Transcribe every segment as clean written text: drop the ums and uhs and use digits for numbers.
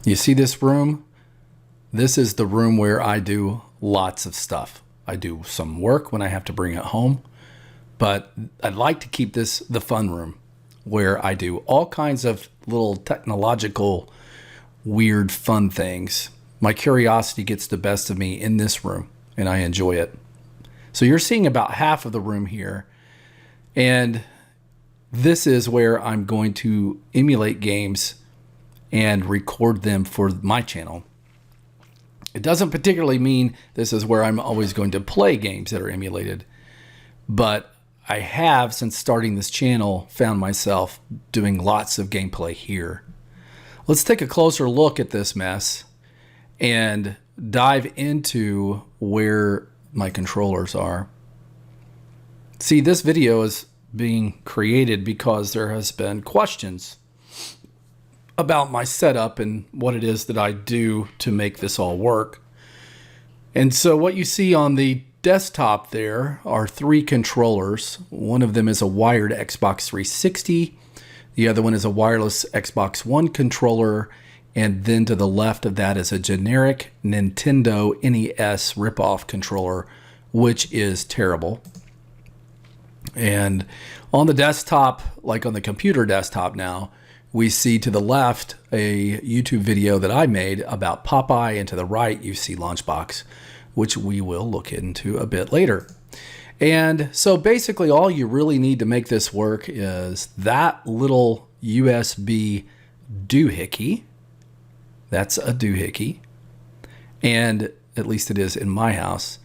You see this room? This is the room where I do lots of stuff. I do some work when I have to bring it home, but I'd like to keep this the fun room where I do all kinds of little technological, weird, fun things. My curiosity gets the best of me in this room, and I enjoy it. So you're seeing about half of the room here, and this is where I'm going to emulate games and record them for my channel. It doesn't particularly mean this is where I'm always going to play games that are emulated, but I have, since starting this channel, found myself doing lots of gameplay here. Let's take a closer look at this mess and dive into where my controllers are. See, this video is being created because there has been questions about my setup and what it is that I do to make this all work. And so what you see on the desktop there are 3 controllers. One of them is a wired Xbox 360. The other one is a wireless Xbox One controller. And then to the left of that is a generic Nintendo NES ripoff controller, which is terrible. And on the desktop, like on the computer desktop now, we see to the left a YouTube video that I made about Popeye, and to the right you see LaunchBox, which we will look into a bit later. And so basically all you really need to make this work is that little USB doohickey. That's a doohickey. And at least it is in my house.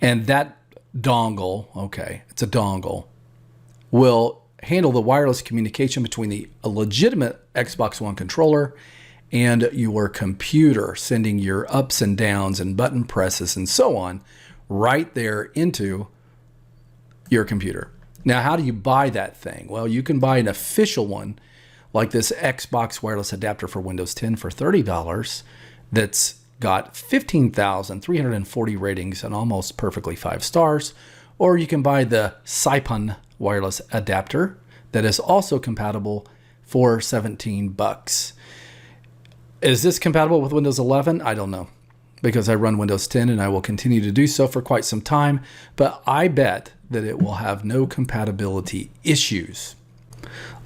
And that dongle, okay, it's a dongle, will handle the wireless communication between a legitimate Xbox One controller and your computer, sending your ups and downs and button presses and so on right there into your computer. Now, how do you buy that thing? Well, you can buy an official one like this Xbox wireless adapter for Windows 10 for $30 that's got 15,340 ratings and almost perfectly 5 stars. Or you can buy the Cipon wireless adapter that is also compatible for $17. Is this compatible with Windows 11? I don't know, because I run Windows 10 and I will continue to do so for quite some time, but I bet that it will have no compatibility issues.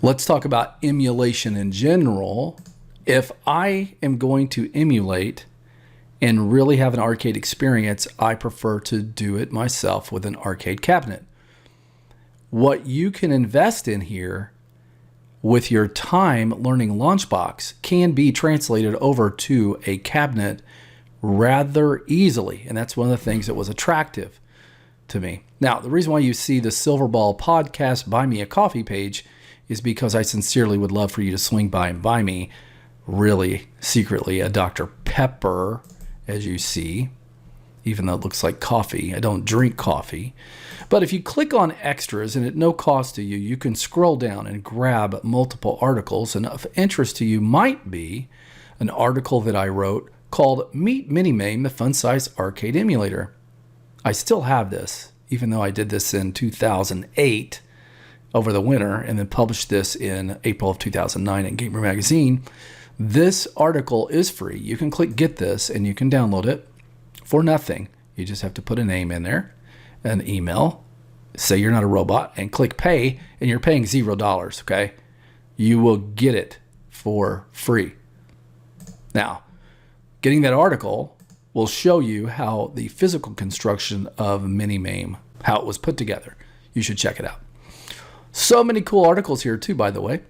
Let's talk about emulation in general. If I am going to emulate and really have an arcade experience, I prefer to do it myself with an arcade cabinet. What you can invest in here with your time learning LaunchBox can be translated over to a cabinet rather easily. And that's one of the things that was attractive to me. Now, the reason why you see the Silverball Podcast Buy Me a Coffee page is because I sincerely would love for you to swing by and buy me, really secretly, a Dr. Pepper, as you see, even though it looks like coffee. I don't drink coffee. But if you click on extras and at no cost to you, you can scroll down and grab multiple articles. And of interest to you might be an article that I wrote called Meet Mame, the Fun-Size Arcade Emulator. I still have this, even though I did this in 2008 over the winter and then published this in April of 2009 in Gamer Magazine. This article is free. You can click Get This and you can download it for nothing. You just have to put a name in there, an email, say you're not a robot, and click Pay, and you're paying $0, okay? You will get it for free. Now, getting that article will show you how the physical construction of Mame, how it was put together. You should check it out. So many cool articles here too, by the way.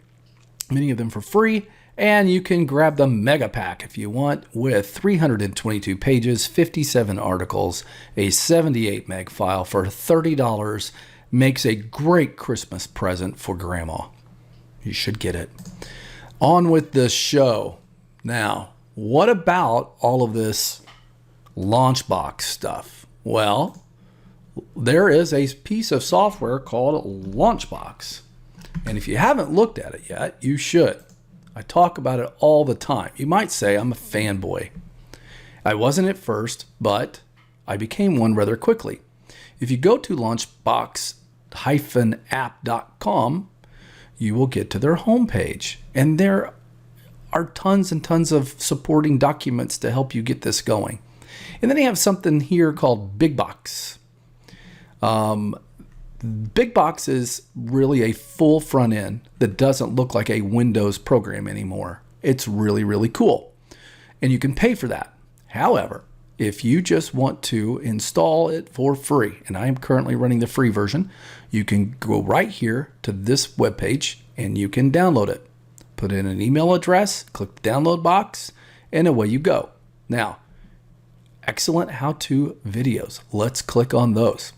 Many of them for free. And you can grab the Mega Pack if you want, with 322 pages, 57 articles, a 78 meg file for $30. Makes a great Christmas present for Grandma. You should get it. On with the show. Now, what about all of this LaunchBox stuff? Well, there is a piece of software called LaunchBox. And if you haven't looked at it yet, you should. I talk about it all the time. You might say I'm a fanboy. I wasn't at first, but I became one rather quickly. If you go to launchbox-app.com, you will get to their homepage. And there are tons and tons of supporting documents to help you get this going. And then they have something here called Big Box. Big Box is really a full front end that doesn't look like a Windows program anymore. It's really, really cool. And you can pay for that. However, if you just want to install it for free, and I am currently running the free version, you can go right here to this webpage and you can download it. Put in an email address, click the download box, and away you go. Now, excellent how-to videos. Let's click on those.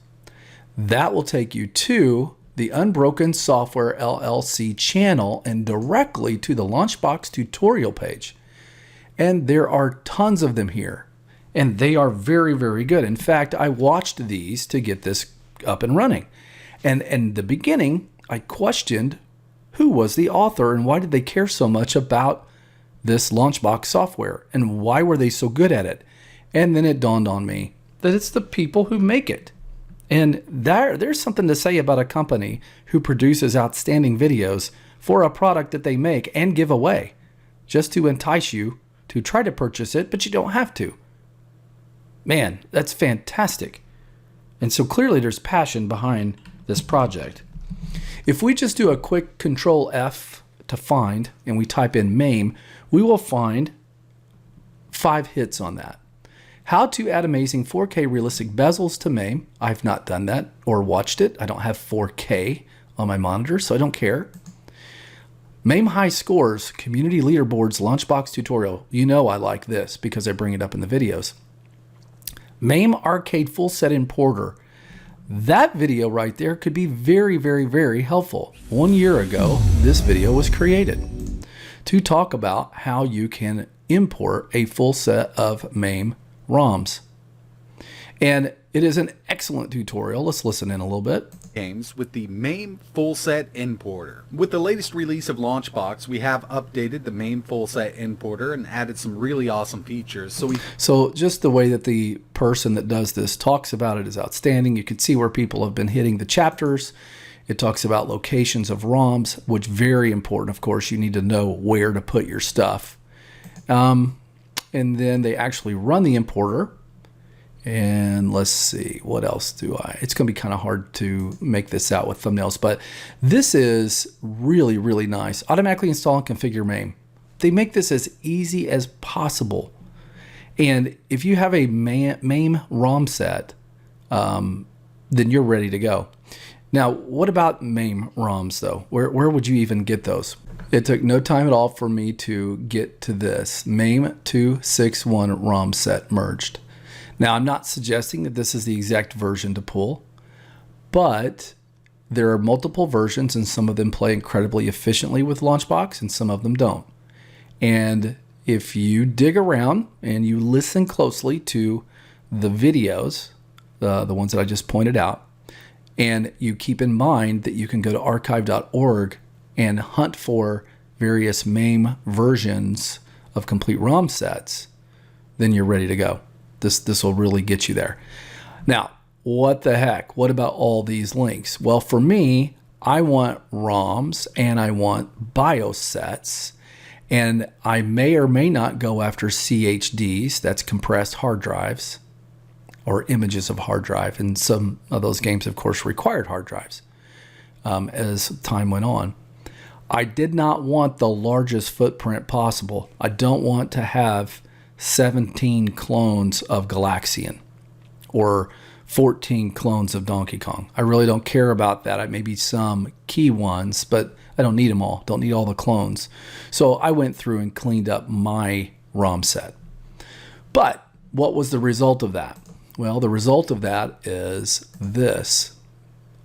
That will take you to the Unbroken Software LLC channel and directly to the LaunchBox tutorial page. And there are tons of them here. And they are very, very good. In fact, I watched these to get this up and running. And in the beginning, I questioned who was the author and why did they care so much about this LaunchBox software and why were they so good at it? And then it dawned on me that it's the people who make it. And there's something to say about a company who produces outstanding videos for a product that they make and give away just to entice you to try to purchase it, but you don't have to. Man, that's fantastic. And so clearly there's passion behind this project. If we just do a quick Control F to find and we type in Mame, we will find 5 hits on that. How to add amazing 4K realistic bezels to Mame. I've not done that or watched it. I don't have 4K on my monitor, so I don't care. Mame high scores, community leaderboards, LaunchBox tutorial. You know I like this because I bring it up in the videos. Mame arcade full set importer. That video right there could be very, very, very helpful. 1 year ago, this video was created to talk about how you can import a full set of Mame ROMs. And it is an excellent tutorial. Let's listen in a little bit. Games with the Mame Full Set Importer. With the latest release of LaunchBox, we have updated the Mame Full Set Importer and added some really awesome features. So just the way that the person that does this talks about it is outstanding. You can see where people have been hitting the chapters. It talks about locations of ROMs, which very important. Of course, you need to know where to put your stuff. And then they actually run the importer. And let's see, what else do I? It's going to be kind of hard to make this out with thumbnails, but this is really, really nice. Automatically install and configure Mame. They make this as easy as possible. And if you have a Mame ROM set, then you're ready to go. Now, what about Mame ROMs though? Where would you even get those? It took no time at all for me to get to this. Mame 261 ROM set merged. Now, I'm not suggesting that this is the exact version to pull, but there are multiple versions and some of them play incredibly efficiently with LaunchBox and some of them don't. And if you dig around and you listen closely to the videos, the ones that I just pointed out, and you keep in mind that you can go to archive.org and hunt for various Mame versions of complete ROM sets, then you're ready to go. This will really get you there. Now, what the heck? What about all these links? Well, for me, I want ROMs and I want BIOS sets, and I may or may not go after CHDs, that's compressed hard drives, or images of hard drive. And some of those games, of course, required hard drives as time went on. I did not want the largest footprint possible. I don't want to have 17 clones of Galaxian or 14 clones of Donkey Kong. I really don't care about that. I maybe some key ones, but I don't need them all. Don't need all the clones. So I went through and cleaned up my ROM set. But what was the result of that? Well, the result of that is this.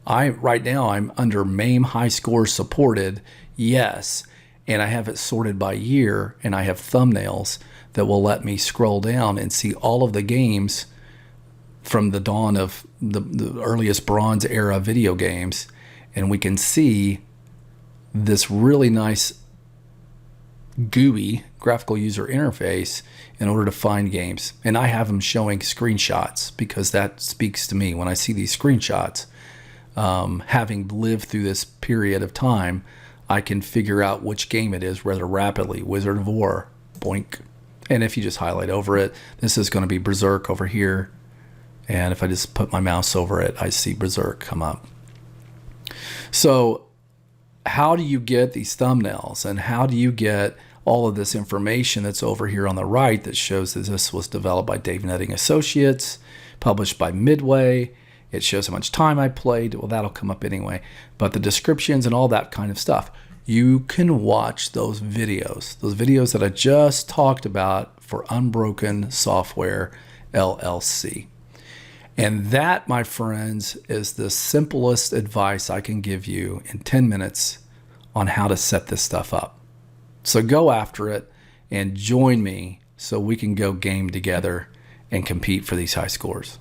Right now I'm under Mame high score supported, yes, and I have it sorted by year, and I have thumbnails that will let me scroll down and see all of the games from the dawn of the earliest Bronze era video games, and we can see this really nice GUI, graphical user interface, in order to find games. And I have them showing screenshots because that speaks to me. When I see these screenshots, having lived through this period of time, I can figure out which game it is rather rapidly. Wizard of War, boink. And if you just highlight over it, this is going to be Berserk over here. And if I just put my mouse over it, I see Berserk come up. So how do you get these thumbnails, and how do you get all of this information that's over here on the right that shows that this was developed by Dave Netting Associates, published by Midway? It shows how much time I played. Well, that'll come up anyway. But the descriptions and all that kind of stuff. You can watch those videos that I just talked about for Unbroken Software LLC. And that, my friends, is the simplest advice I can give you in 10 minutes on how to set this stuff up. So go after it and join me so we can go game together and compete for these high scores.